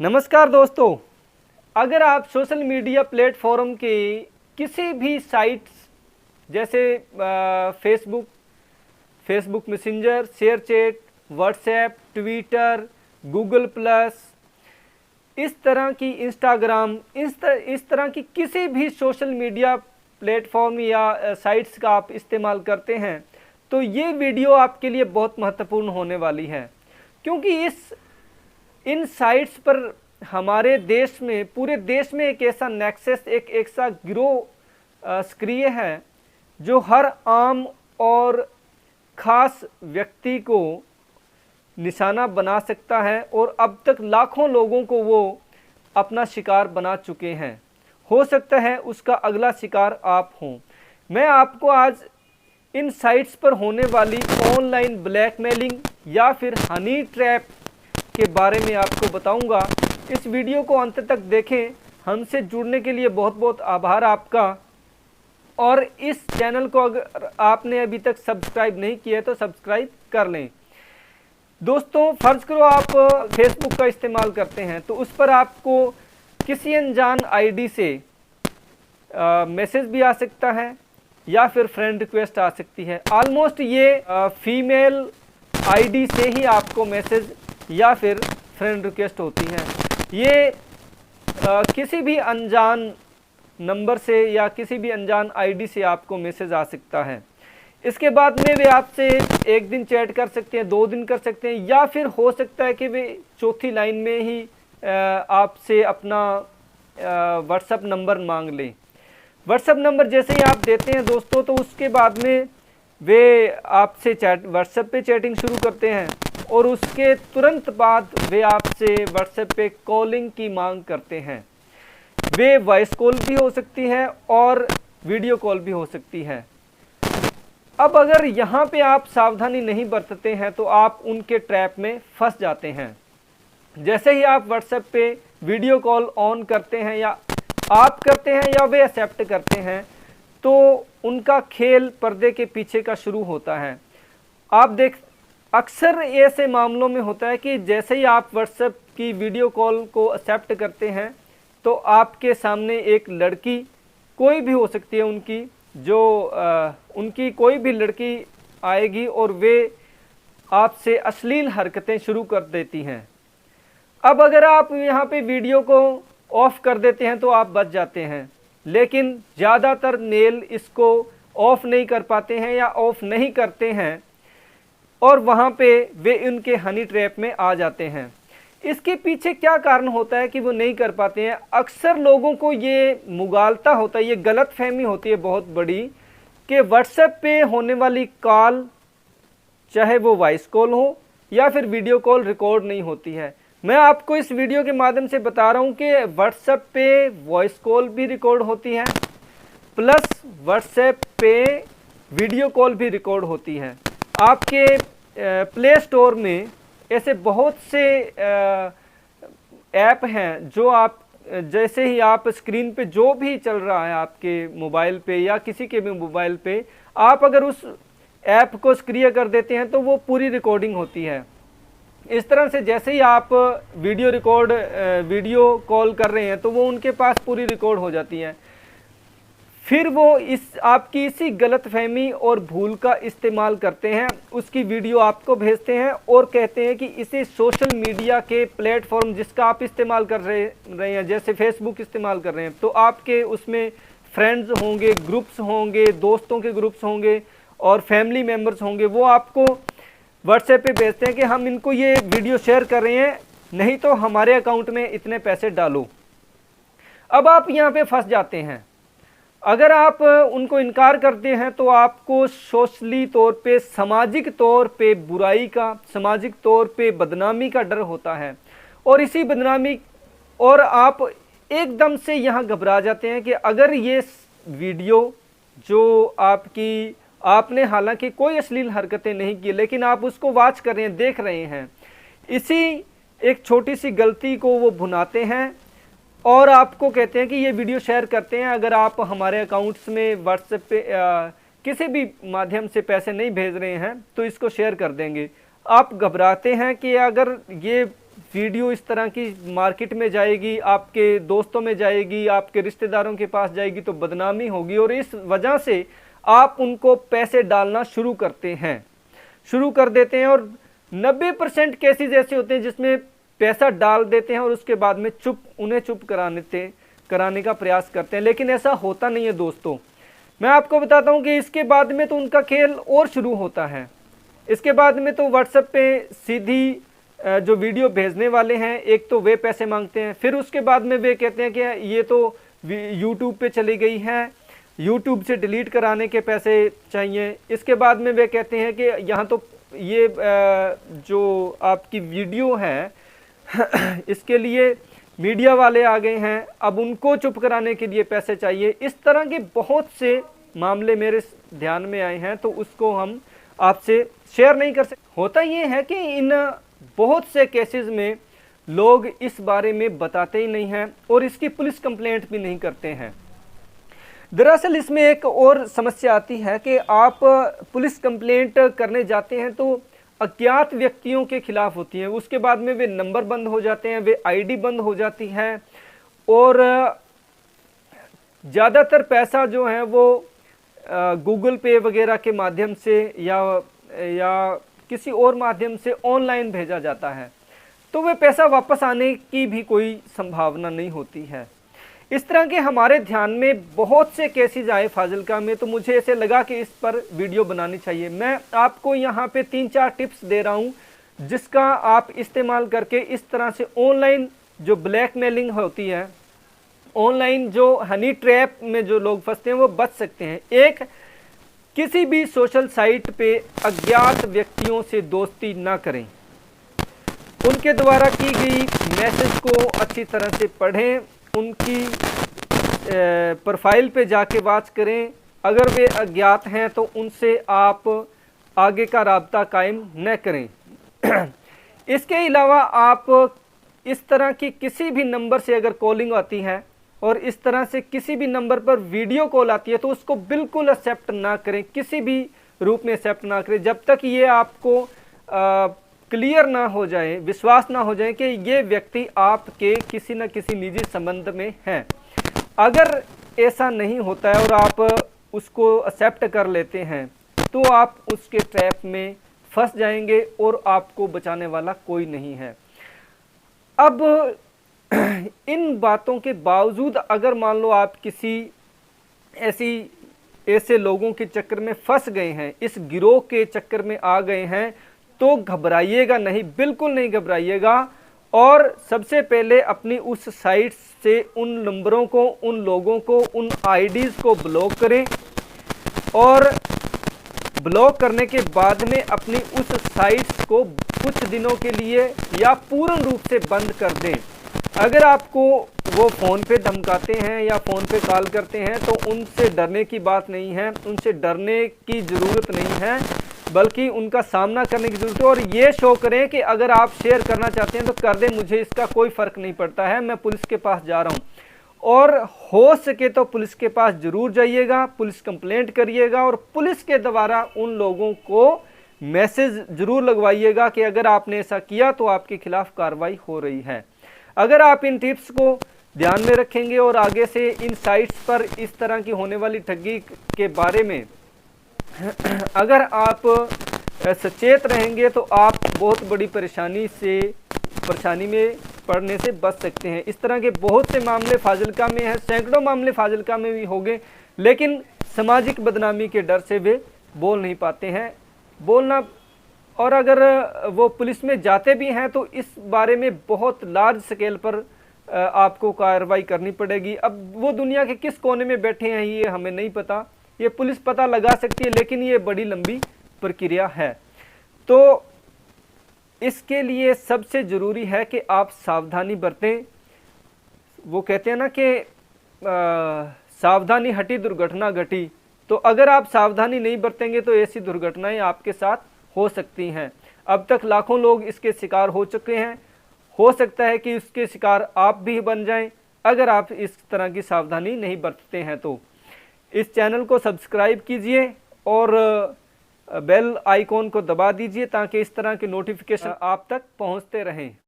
नमस्कार दोस्तों, अगर आप सोशल मीडिया प्लेटफॉर्म के किसी भी साइट्स जैसे Facebook messenger, share chat, WhatsApp, Twitter, Google plus, इस तरह की इंस्टाग्राम, इस तरह की किसी भी सोशल मीडिया प्लेटफॉर्म या साइट्स का आप इस्तेमाल करते हैं तो ये वीडियो आपके लिए बहुत महत्वपूर्ण होने वाली है, क्योंकि इन साइट्स पर हमारे देश में, पूरे देश में एक ऐसा नेक्सस, एक ऐसा गिरोह सक्रिय है जो हर आम और ख़ास व्यक्ति को निशाना बना सकता है और अब तक लाखों लोगों को वो अपना शिकार बना चुके हैं। हो सकता है उसका अगला शिकार आप हों। मैं आपको आज इन साइट्स पर होने वाली ऑनलाइन ब्लैकमेलिंग या फिर हनी ट्रैप के बारे में आपको बताऊंगा। इस वीडियो को अंत तक देखें। हमसे जुड़ने के लिए बहुत बहुत आभार आपका। और इस चैनल को अगर आपने अभी तक सब्सक्राइब नहीं किया है तो सब्सक्राइब कर लें। दोस्तों, फ़र्ज़ करो आप फेसबुक का इस्तेमाल करते हैं तो उस पर आपको किसी अनजान आईडी से मैसेज भी आ सकता है या फिर फ्रेंड रिक्वेस्ट आ सकती है। ऑलमोस्ट ये फीमेल आईडी से ही आपको मैसेज या फिर फ्रेंड रिक्वेस्ट होती है। ये किसी भी अनजान नंबर से या किसी भी अनजान आईडी से आपको मैसेज आ सकता है। इसके बाद में वे आपसे एक दिन चैट कर सकते हैं, 2 दिन कर सकते हैं, या फिर हो सकता है कि वे चौथी लाइन में ही आपसे अपना व्हाट्सएप नंबर मांग लें। व्हाट्सएप नंबर जैसे ही आप देते हैं दोस्तों, तो उसके बाद में वे आपसे व्हाट्सएप पे चैटिंग शुरू करते हैं और उसके तुरंत बाद वे आपसे व्हाट्सएप पे कॉलिंग की मांग करते हैं। वे वॉइस कॉल भी हो सकती है और वीडियो कॉल भी हो सकती है। अब अगर यहाँ पे आप सावधानी नहीं बरतते हैं तो आप उनके ट्रैप में फंस जाते हैं। जैसे ही आप व्हाट्सएप पे वीडियो कॉल ऑन करते हैं या आप करते हैं या वे एक्सेप्ट करते हैं तो उनका खेल पर्दे के पीछे का शुरू होता है। अक्सर ऐसे मामलों में होता है कि जैसे ही आप व्हाट्सएप की वीडियो कॉल को एक्सेप्ट करते हैं तो आपके सामने एक लड़की, कोई भी हो सकती है उनकी कोई भी लड़की आएगी और वे आपसे अश्लील हरकतें शुरू कर देती हैं। अब अगर आप यहाँ पे वीडियो को ऑफ कर देते हैं तो आप बच जाते हैं, लेकिन ज़्यादातर मेल इसको ऑफ नहीं कर पाते हैं या ऑफ नहीं करते हैं और वहाँ पे वे उनके हनी ट्रैप में आ जाते हैं। इसके पीछे क्या कारण होता है कि वो नहीं कर पाते हैं? अक्सर लोगों को ये मुगालता होता है, ये गलतफहमी होती है बहुत बड़ी कि व्हाट्सएप पे होने वाली कॉल, चाहे वो वॉइस कॉल हो या फिर वीडियो कॉल, रिकॉर्ड नहीं होती है। मैं आपको इस वीडियो के माध्यम से बता रहा हूँ कि व्हाट्सएप पे वॉइस कॉल भी रिकॉर्ड होती है, प्लस व्हाट्सएप पे वीडियो कॉल भी रिकॉर्ड होती है। आपके प्ले स्टोर में ऐसे बहुत से ऐप हैं जो आप जैसे ही आप स्क्रीन पे जो भी चल रहा है आपके मोबाइल पे या किसी के भी मोबाइल पे, आप अगर उस ऐप को सक्रिय कर देते हैं तो वो पूरी रिकॉर्डिंग होती है। इस तरह से जैसे ही आप वीडियो कॉल कर रहे हैं तो वो उनके पास पूरी रिकॉर्ड हो जाती है। फिर वो आपकी इसी गलतफहमी और भूल का इस्तेमाल करते हैं, उसकी वीडियो आपको भेजते हैं और कहते हैं कि इसे सोशल मीडिया के प्लेटफॉर्म जिसका आप इस्तेमाल कर रहे हैं, जैसे फेसबुक इस्तेमाल कर रहे हैं, तो आपके उसमें फ्रेंड्स होंगे, ग्रुप्स होंगे, दोस्तों के ग्रुप्स होंगे और फैमिली मेम्बर्स होंगे। वो आपको व्हाट्सएप पे भेजते हैं कि हम इनको ये वीडियो शेयर कर रहे हैं, नहीं तो हमारे अकाउंट में इतने पैसे डालो। अब आप यहाँ पे फंस जाते हैं। अगर आप उनको इनकार करते हैं तो आपको सोशली तौर पे, सामाजिक तौर पे बुराई का, सामाजिक तौर पे बदनामी का डर होता है और इसी बदनामी और आप एकदम से यहाँ घबरा जाते हैं कि अगर ये वीडियो जो आपने हालांकि कोई अश्लील हरकतें नहीं की, लेकिन आप उसको वॉच कर रहे हैं, देख रहे हैं, इसी एक छोटी सी गलती को वो भुनाते हैं और आपको कहते हैं कि ये वीडियो शेयर करते हैं। अगर आप हमारे अकाउंट्स में व्हाट्सएप पे किसी भी माध्यम से पैसे नहीं भेज रहे हैं तो इसको शेयर कर देंगे। आप घबराते हैं कि अगर ये वीडियो इस तरह की मार्केट में जाएगी, आपके दोस्तों में जाएगी, आपके रिश्तेदारों के पास जाएगी तो बदनामी होगी, और इस वजह से आप उनको पैसे डालना शुरू कर देते हैं। और 90% केसेस ऐसे होते हैं जिसमें पैसा डाल देते हैं और उसके बाद में उन्हें चुप कराने का प्रयास करते हैं, लेकिन ऐसा होता नहीं है दोस्तों। मैं आपको बताता हूं कि इसके बाद में तो उनका खेल और शुरू होता है। इसके बाद में तो व्हाट्सएप पे सीधी जो वीडियो भेजने वाले हैं, एक तो वे पैसे मांगते हैं, फिर उसके बाद में वे कहते हैं कि ये तो यूट्यूब पे चली गई है, यूट्यूब से डिलीट कराने के पैसे चाहिए। इसके बाद में वे कहते हैं कि यहाँ तो ये जो आपकी वीडियो है इसके लिए मीडिया वाले आ गए हैं, अब उनको चुप कराने के लिए पैसे चाहिए। इस तरह के बहुत से मामले मेरे ध्यान में आए हैं, तो उसको हम आपसे शेयर नहीं कर सकते। होता ये है कि इन बहुत से केसेस में लोग इस बारे में बताते ही नहीं हैं और इसकी पुलिस कंप्लेंट भी नहीं करते हैं। दरअसल इसमें एक और समस्या आती है कि आप पुलिस कंप्लेंट करने जाते हैं तो अज्ञात व्यक्तियों के खिलाफ होती है, उसके बाद में वे नंबर बंद हो जाते हैं, वे आईडी बंद हो जाती है, और ज़्यादातर पैसा जो है वो गूगल पे वगैरह के माध्यम से या किसी और माध्यम से ऑनलाइन भेजा जाता है, तो वे पैसा वापस आने की भी कोई संभावना नहीं होती है। इस तरह के हमारे ध्यान में बहुत से केसेस आए फाजिलका में, तो मुझे ऐसे लगा कि इस पर वीडियो बनानी चाहिए। मैं आपको यहाँ पे 3-4 टिप्स दे रहा हूँ जिसका आप इस्तेमाल करके इस तरह से ऑनलाइन जो ब्लैकमेलिंग होती है, ऑनलाइन जो हनी ट्रैप में जो लोग फंसते हैं वो बच सकते हैं। एक, किसी भी सोशल साइट पे अज्ञात व्यक्तियों से दोस्ती ना करें, उनके द्वारा की गई मैसेज को अच्छी तरह से पढ़ें, उनकी प्रोफाइल पे जाके बात करें। अगर वे अज्ञात हैं तो उनसे आप आगे का राब्ता कायम न करें। इसके अलावा आप इस तरह की किसी भी नंबर से अगर कॉलिंग आती है और इस तरह से किसी भी नंबर पर वीडियो कॉल आती है तो उसको बिल्कुल एक्सेप्ट ना करें, किसी भी रूप में एक्सेप्ट ना करें जब तक ये आपको क्लियर ना हो जाए, विश्वास ना हो जाए कि ये व्यक्ति आपके किसी न किसी निजी संबंध में हैं। अगर ऐसा नहीं होता है और आप उसको एक्सेप्ट कर लेते हैं तो आप उसके ट्रैप में फंस जाएंगे और आपको बचाने वाला कोई नहीं है। अब इन बातों के बावजूद अगर मान लो आप किसी ऐसे लोगों के चक्कर में फंस गए हैं, इस गिरोह के चक्कर में आ गए हैं, तो घबराइएगा नहीं, बिल्कुल नहीं घबराइएगा। और सबसे पहले अपनी उस साइट से उन नंबरों को, उन लोगों को, उन आईडीज़ को ब्लॉक करें, और ब्लॉक करने के बाद में अपनी उस साइट्स को कुछ दिनों के लिए या पूर्ण रूप से बंद कर दें। अगर आपको वो फ़ोन पे धमकाते हैं या फ़ोन पे कॉल करते हैं तो उनसे डरने की बात नहीं है, उनसे डरने की ज़रूरत नहीं है, बल्कि उनका सामना करने की ज़रूरत है। और ये शो करें कि अगर आप शेयर करना चाहते हैं तो कर दें, मुझे इसका कोई फ़र्क नहीं पड़ता है, मैं पुलिस के पास जा रहा हूँ। और हो सके तो पुलिस के पास ज़रूर जाइएगा, पुलिस कंप्लेंट करिएगा और पुलिस के द्वारा उन लोगों को मैसेज ज़रूर लगवाइएगा कि अगर आपने ऐसा किया तो आपके खिलाफ़ कार्रवाई हो रही है। अगर आप इन टिप्स को ध्यान में रखेंगे और आगे से इन साइट्स पर इस तरह की होने वाली ठगी के बारे में अगर आप सचेत रहेंगे तो आप बहुत बड़ी परेशानी में पड़ने से बच सकते हैं। इस तरह के बहुत से मामले फाजिलका में हैं, सैकड़ों मामले फाजिलका में भी हो गए, लेकिन सामाजिक बदनामी के डर से वे बोल नहीं पाते हैं। बोलना, और अगर वो पुलिस में जाते भी हैं तो इस बारे में बहुत लार्ज स्केल पर आपको कार्रवाई करनी पड़ेगी। अब वो दुनिया के किस कोने में बैठे हैं ये हमें नहीं पता, ये पुलिस पता लगा सकती है, लेकिन ये बड़ी लंबी प्रक्रिया है। तो इसके लिए सबसे ज़रूरी है कि आप सावधानी बरतें। वो कहते हैं ना कि सावधानी हटी दुर्घटना घटी, तो अगर आप सावधानी नहीं बरतेंगे तो ऐसी दुर्घटनाएं आपके साथ हो सकती हैं। अब तक लाखों लोग इसके शिकार हो चुके हैं, हो सकता है कि इसके शिकार आप भी बन जाएं अगर आप इस तरह की सावधानी नहीं बरतते हैं। तो इस चैनल को सब्सक्राइब कीजिए और बेल आइकॉन को दबा दीजिए ताकि इस तरह के नोटिफिकेशन आप तक पहुंचते रहें।